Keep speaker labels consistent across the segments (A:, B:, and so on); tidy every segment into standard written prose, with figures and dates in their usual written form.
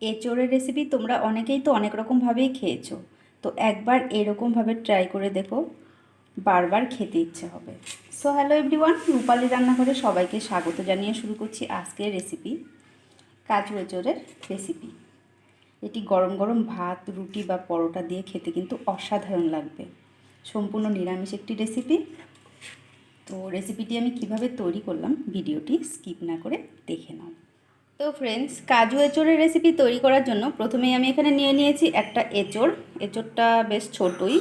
A: এঁচোড়ের recipe তোমরা অনেকেই তো অনেক রকমভাবেই খেয়েছো, তো একবার এরকমভাবে ট্রাই করে দেখো, বারবার খেতে ইচ্ছে হবে। সো হ্যালো এভরিওয়ান, রূপালী রান্নাঘরে সবাইকে স্বাগত জানিয়ে শুরু করছি আজকের রেসিপি, কাজু এঁচোড়ের রেসিপি। এটি গরম গরম ভাত, রুটি বা পরোটা দিয়ে খেতে কিন্তু অসাধারণ লাগবে। সম্পূর্ণ নিরামিষ একটি রেসিপি। তো রেসিপিটি আমি কিভাবে তৈরি করলাম ভিডিওটি স্কিপ না করে দেখে নাও। তো ফ্রেন্ডস, কাজু এঁচোড়ের রেসিপি তৈরি করার জন্য প্রথমেই আমি এখানে নিয়ে নিয়েছি একটা এঁচোড়। এঁচোড়টা বেশ ছোটই।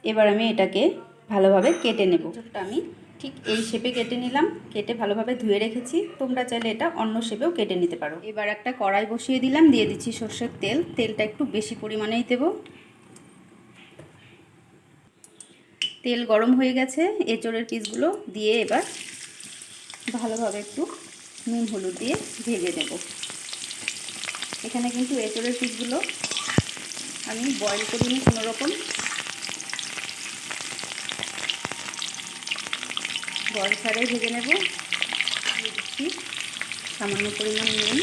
A: এবার আমি এটাকে ভালোভাবে কেটে নেব। এঁচোড়টা আমি ঠিক এই শেপে কেটে নিলাম, কেটে ভালোভাবে ধুয়ে রেখেছি। তোমরা চাইলে এটা অন্য শেপেও কেটে নিতে পারো। এবার একটা কড়াই বসিয়ে দিলাম, দিয়ে দিচ্ছি সর্ষের তেল। তেলটা একটু বেশি পরিমাণেই দেব। তেল গরম হয়ে গেছে, এঁচোড়ের পিসগুলো দিয়ে এবার ভালোভাবে একটু নুন হলুদ দিয়ে ভেজে নেব। এখানে কিন্তু এঁচোড়ের পিসগুলো আমি বয়েল করিনি কোনো রকম, বয়েল ছাড়াই ভেজে নেব। দিয়ে দিচ্ছি সামান্য পরিমাণ নুন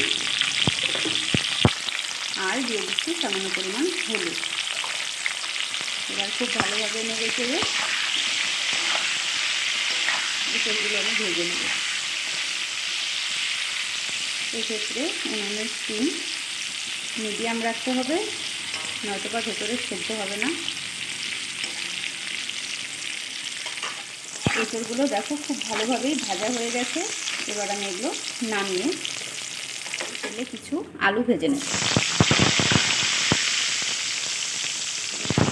A: আর দিয়ে দিচ্ছি সামান্য পরিমাণ হলুদ। এবার খুব ভালোভাবে নেড়ে চেড়ে এঁচোড়গুলো আমি ভেজে নেব। এক্ষেত্রে উনুনের স্টিম মিডিয়াম রাখতে হবে, নয়তোবা ভেতরে সেদ্ধ হবে না। এঁচোড়গুলো দেখো খুব ভালোভাবেই ভাজা হয়ে গেছে। এবার আমি এগুলো নামিয়ে তেলে কিছু আলু ভেজে নেব।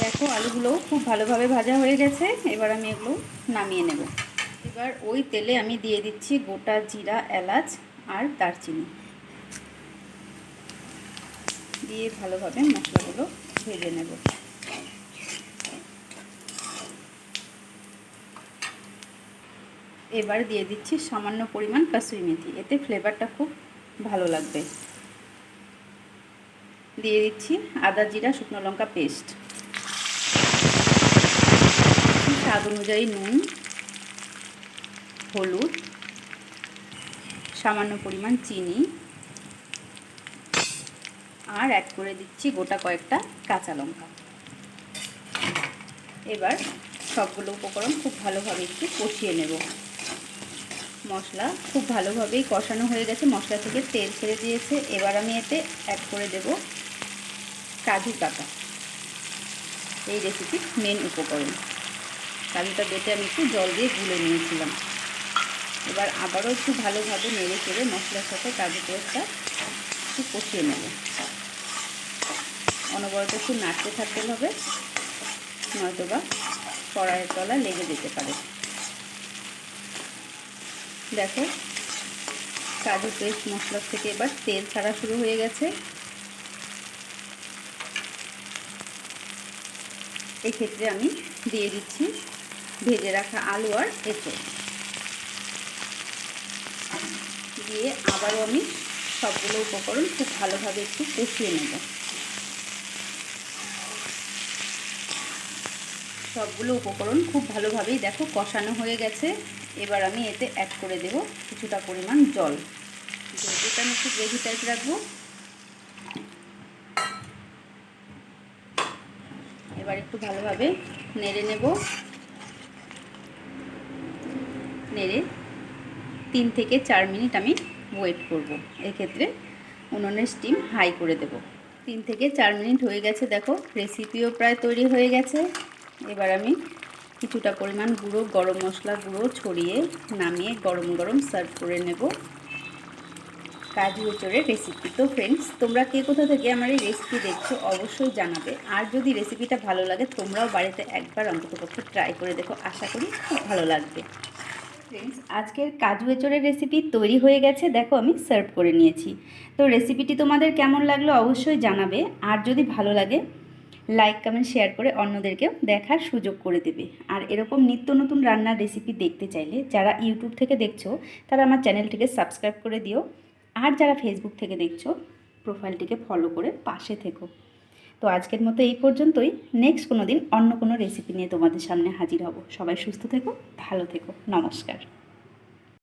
A: দেখো আলুগুলোও খুব ভালোভাবে ভাজা হয়ে গেছে। এবার আমি এগুলো নামিয়ে নেব। এবার ওই তেলে আমি দিয়ে দিচ্ছি গোটা জিরা, এলাচ আর দারচিনি দিয়ে ভালোভাবে মশলাগুলো ভেজে নেব। এবার দিয়ে দিচ্ছি সামান্য পরিমাণ কাসুরি মেথি, এতে ফ্লেভারটা খুব ভালো লাগবে। দিয়ে দিচ্ছি আদা জিরা শুকনো লঙ্কা পেস্ট, স্বাদ অনুযায়ী নুন, হলুদ, সামান্য পরিমাণ চিনি আর অ্যাড করে দিচ্ছি গোটা কয়েকটা কাঁচা লঙ্কা। এবার সবগুলো উপকরণ খুব ভালোভাবে একটু কষিয়ে নেব। মশলা খুব ভালোভাবেই কষানো হয়ে গেছে, মশলা থেকে তেল ছেড়ে দিয়েছে। এবার আমি এতে অ্যাড করে দেব কাজু বাটা, এই রেসিপির মেন উপকরণ। কাজুটা বেটে আমি একটু জল দিয়ে গুলে নিয়েছিলাম। এবার আবারও একটু ভালোভাবে নেড়ে চেড়ে মশলার সাথে কাজু পেস্টটা একটু কষিয়ে নেব। অনবরত একটু নাড়তে থাকতে হবে, নয়তোবা কড়াইয়ের তলা লেগে যেতে পারে। দেখো কাজু পেস্ট মশলার থেকে এবার তেল ছাড়া শুরু হয়ে গেছে। এক্ষেত্রে আমি দিয়ে দিচ্ছি ভেজে রাখা আলু আর এঁচোড় দিয়ে আবারও আমি সবগুলো উপকরণ খুব ভালোভাবে একটু কষিয়ে নেব। সবগুলো উপকরণ খুব ভালোভাবেই দেখো কষানো হয়ে গেছে। এবার আমি এতে অ্যাড করে দেব কিছুটা পরিমাণ জল। যেহেতু আমি একটু গ্রেভি টাইপ রাখবো। এবার একটু ভালোভাবে নেড়ে নেব। নেড়ে 3 থেকে 4 মিনিট আমি ওয়েট করব। এক্ষেত্রে উনুনের স্টিম হাই করে দেব। 3 থেকে 4 মিনিট হয়ে গেছে, দেখো রেসিপিও প্রায় তৈরি হয়ে গেছে। এবার আমি কিছুটা পরিমাণ গুঁড়ো গরম মশলা গুঁড়ো ছড়িয়ে নামিয়ে গরম গরম সার্ভ করে নেব কাজু এঁচোড়ের রেসিপি। তো ফ্রেন্ডস, তোমরা কে কোথা থেকে আমার এই রেসিপি দেখছো অবশ্যই জানাবে। আর যদি রেসিপিটা ভালো লাগে তোমরাও বাড়িতে একবার অন্ততপক্ষে ট্রাই করে দেখো, আশা করি খুব ভালো লাগবে। ফ্রেন্ডস, আজকের কাজু এঁচোড়ের রেসিপি তৈরি হয়ে গেছে, দেখো আমি সার্ভ করে নিয়েছি। তো রেসিপিটি তোমাদের কেমন লাগলো অবশ্যই জানাবে। আর যদি ভালো লাগে লাইক কমেন্ট শেয়ার করে অন্যদেরকেও দেখার সুযোগ করে দেবে। আর এরকম নিত্য নতুন রান্নার রেসিপি দেখতে চাইলে যারা ইউটিউব থেকে দেখছো তারা আমার চ্যানেলটিকে সাবস্ক্রাইব করে দিও। আর যারা ফেসবুক থেকে দেখছো প্রোফাইলটিকে ফলো করে পাশে থেকো। তো আজকের মতো এই পর্যন্তই। নেক্সট কোনো দিন অন্য কোনো রেসিপি নিয়ে তোমাদের সামনে হাজির হব। সবাই সুস্থ থেকো, ভালো থেকো, নমস্কার।